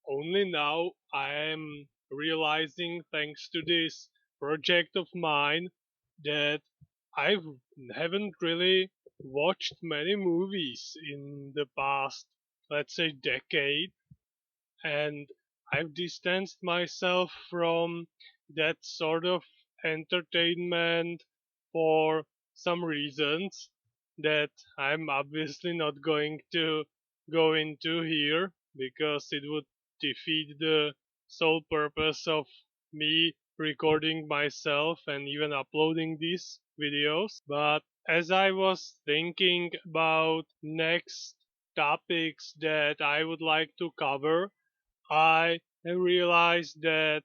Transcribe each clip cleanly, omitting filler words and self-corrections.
only now I am realizing, thanks to this project of mine, that I haven't really watched many movies in the past, let's say, decade, and I've distanced myself from that sort of entertainment for some reasons that I'm obviously not going to go into here because it would defeat the sole purpose of me recording myself and even uploading these videos. But as I was thinking about next topics that I would like to cover, I realized that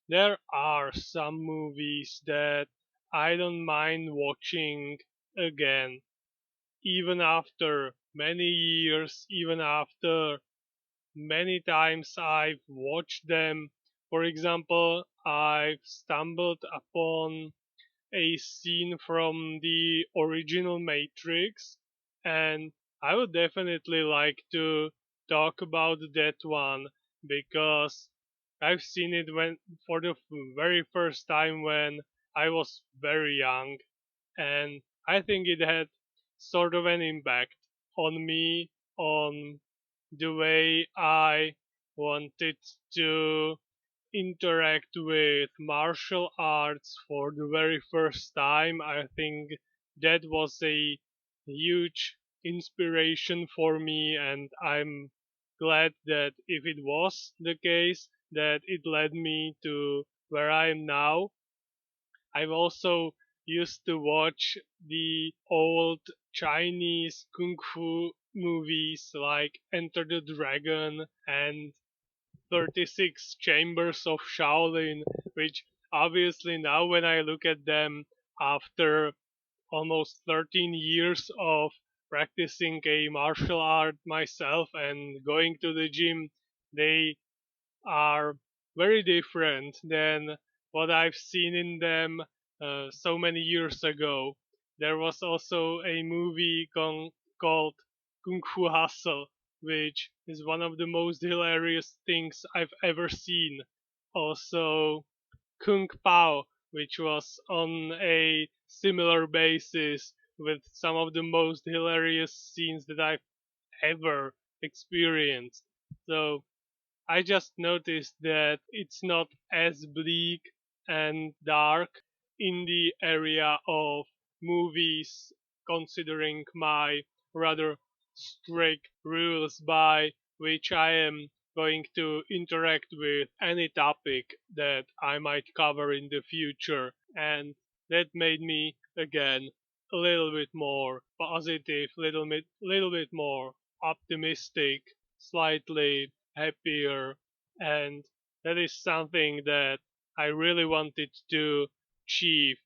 there are some movies that I don't mind watching again, even after many years, even after many times I've watched them. For example, I've stumbled upon a scene from the original Matrix, and I would definitely like to talk about that one because I've seen it when for the very first time when I was very young, and I think it had sort of an impact on me, on the way I wanted to interact with martial arts for the very first time. I think that was a huge inspiration for me, and I'm glad that if it was the case, that it led me to where I am now. I've also used to watch the old Chinese kung fu movies like Enter the Dragon and 36 Chambers of Shaolin, which obviously now when I look at them after almost 13 years of practicing a martial art myself and going to the gym, they are very different than what I've seen in them so many years ago. There was also a movie called Kung Fu Hustle, which is one of the most hilarious things I've ever seen. Also, Kung Pao, which was on a similar basis with some of the most hilarious scenes that I've ever experienced. So I just noticed that it's not as bleak and dark in the area of movies, considering my rather strict rules by which I am going to interact with any topic that I might cover in the future. And that made me, again, a little bit more positive, little bit more optimistic, slightly happier, and that is something that I really wanted to achieve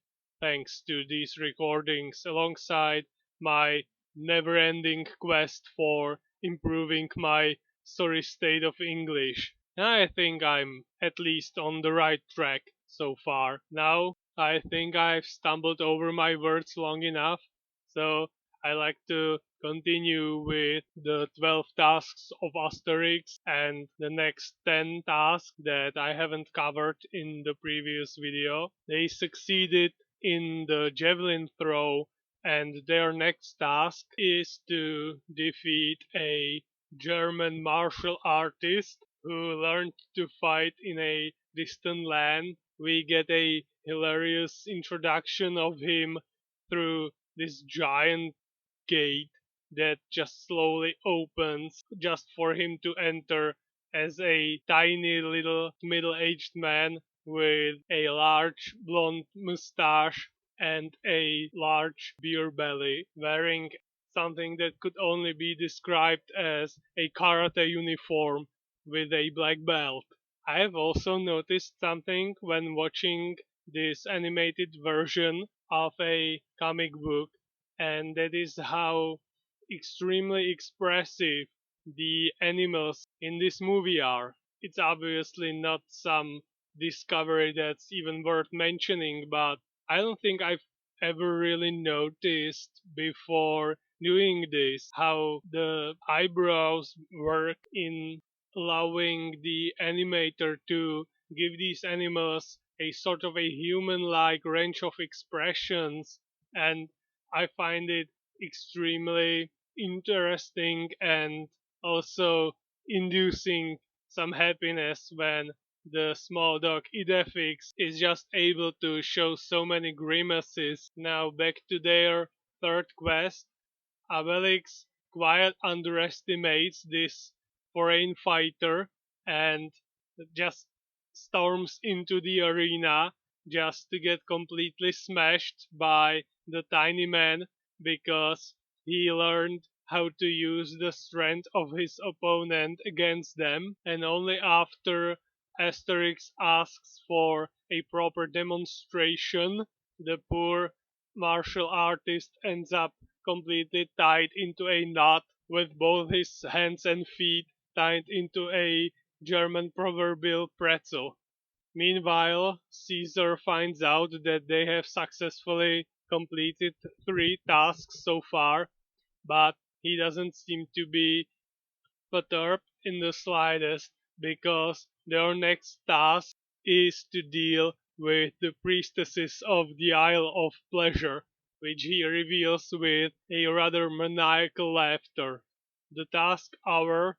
thanks to these recordings alongside my never ending quest for improving my sorry state of English. And I think I'm at least on the right track so far. Now I think I've stumbled over my words long enough, so I like to continue with the 12 tasks of Asterix and the next 10 tasks that I haven't covered in the previous video. They succeeded in the javelin throw, and their next task is to defeat a German martial artist who learned to fight in a distant land. We get a hilarious introduction of him through this giant gate that just slowly opens just for him to enter as a tiny little middle-aged man with a large blonde mustache and a large beer belly, wearing something that could only be described as a karate uniform with a black belt. I have also noticed something when watching this animated version of a comic book, and that is how extremely expressive the animals in this movie are. It's obviously not some discovery that's even worth mentioning, but I don't think I've ever really noticed before doing this how the eyebrows work in allowing the animator to give these animals a sort of a human-like range of expressions, and I find it extremely interesting and also inducing some happiness when the small dog Idefix is just able to show so many grimaces. Now back to their third quest. Obelix quite underestimates this foreign fighter and just storms into the arena just to get completely smashed by the tiny man because he learned how to use the strength of his opponent against them, and only after Asterix asks for a proper demonstration, the poor martial artist ends up completely tied into a knot with both his hands and feet tied into a German proverbial pretzel. Meanwhile, Caesar finds out that they have successfully completed 3 tasks so far, but he doesn't seem to be perturbed in the slightest because their next task is to deal with the priestesses of the Isle of Pleasure, which he reveals with a rather maniacal laughter. The task our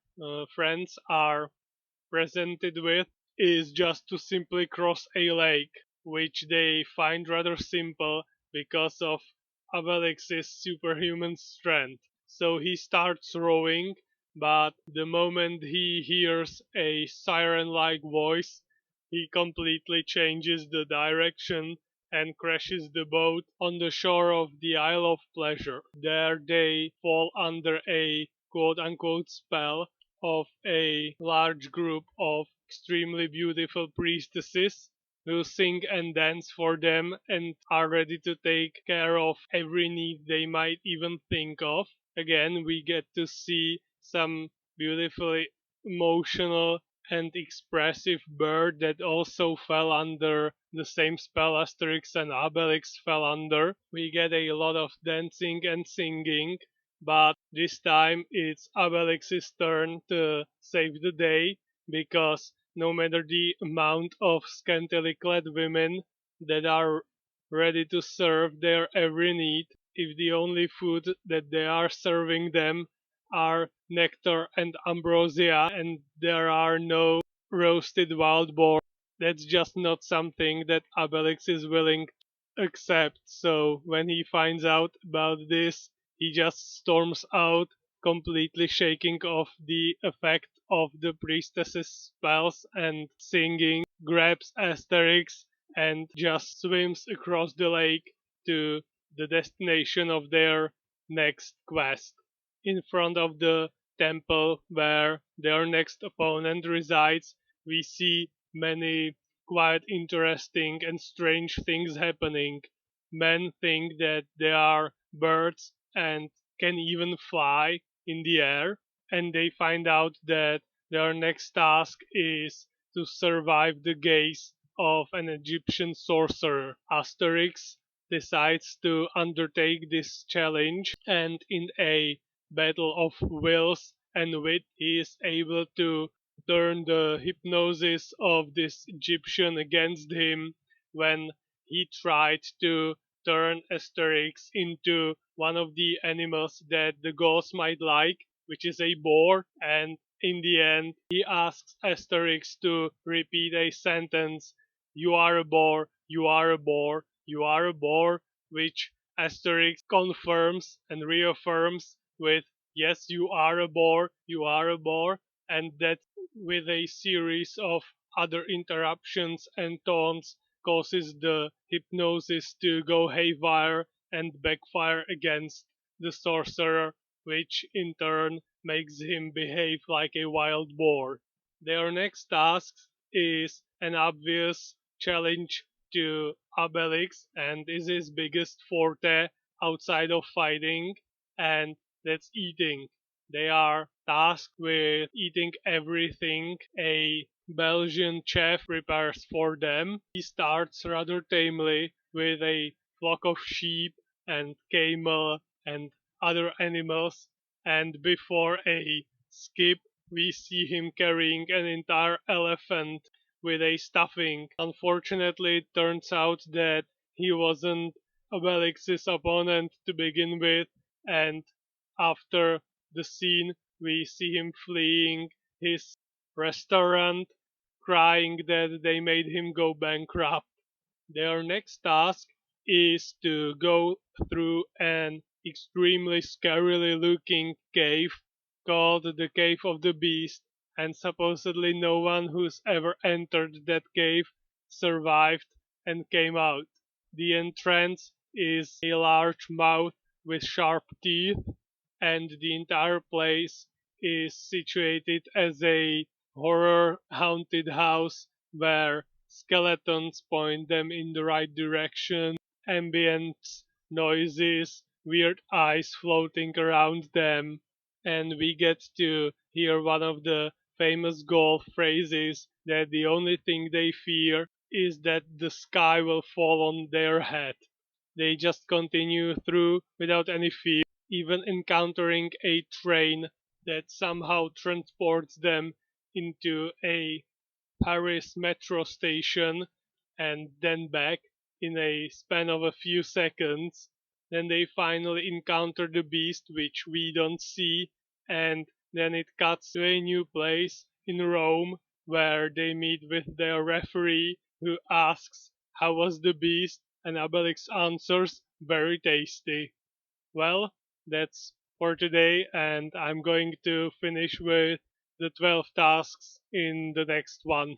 friends are presented with is just to simply cross a lake, which they find rather simple because of Obelix's superhuman strength. So he starts rowing, but the moment he hears a siren-like voice, he completely changes the direction and crashes the boat on the shore of the Isle of Pleasure. There they fall under a quote-unquote spell of a large group of extremely beautiful priestesses who sing and dance for them and are ready to take care of every need they might even think of. Again, we get to see some beautifully emotional and expressive bird that also fell under the same spell Asterix and Obelix fell under. We get a lot of dancing and singing, but this time it's Obelix's turn to save the day because no matter the amount of scantily clad women that are ready to serve their every need, if the only food that they are serving them are nectar and ambrosia and there are no roasted wild boar, that's just not something that Obelix is willing to accept. So when he finds out about this, he just storms out, completely shaking off the effect of the priestess's spells and singing, grabs Asterix, and just swims across the lake to the destination of their next quest. In front of the temple where their next opponent resides, we see many quite interesting and strange things happening. Men think that they are birds and can even fly in the air, and they find out that their next task is to survive the gaze of an Egyptian sorcerer. Asterix decides to undertake this challenge, and in a battle of wills and wit, he is able to turn the hypnosis of this Egyptian against him when he tried to turn Asterix into one of the animals that the ghosts might like, which is a boar, and in the end he asks Asterix to repeat a sentence, "You are a boar, you are a boar, you are a boar," which Asterix confirms and reaffirms with, "Yes, you are a boar, you are a boar," and that with a series of other interruptions and taunts causes the hypnosis to go haywire and backfire against the sorcerer, which in turn makes him behave like a wild boar. Their next task is an obvious challenge to Obelix and is his biggest forte outside of fighting, and that's eating. They are tasked with eating everything a Belgian chef prepares for them. He starts rather tamely with a flock of sheep and camel and other animals, and before a skip we see him carrying an entire elephant with a stuffing. Unfortunately, it turns out that he wasn't Obelix's opponent to begin with, and after the scene, we see him fleeing his restaurant, crying that they made him go bankrupt. Their next task is to go through an extremely scarily looking cave called the Cave of the Beast, and supposedly no one who's ever entered that cave survived and came out. The entrance is a large mouth with sharp teeth, and the entire place is situated as a horror haunted house where skeletons point them in the right direction, ambient noises, weird eyes floating around them, and we get to hear one of the famous golf phrases that the only thing they fear is that the sky will fall on their head. They just continue through without any fear, even encountering a train that somehow transports them into a Paris metro station and then back in a span of a few seconds. Then they finally encounter the beast, which we don't see, and then it cuts to a new place in Rome where they meet with their referee who asks, "How was the beast?" and Obelix answers, "Very tasty." Well, that's for today, and I'm going to finish with the 12 tasks in the next one.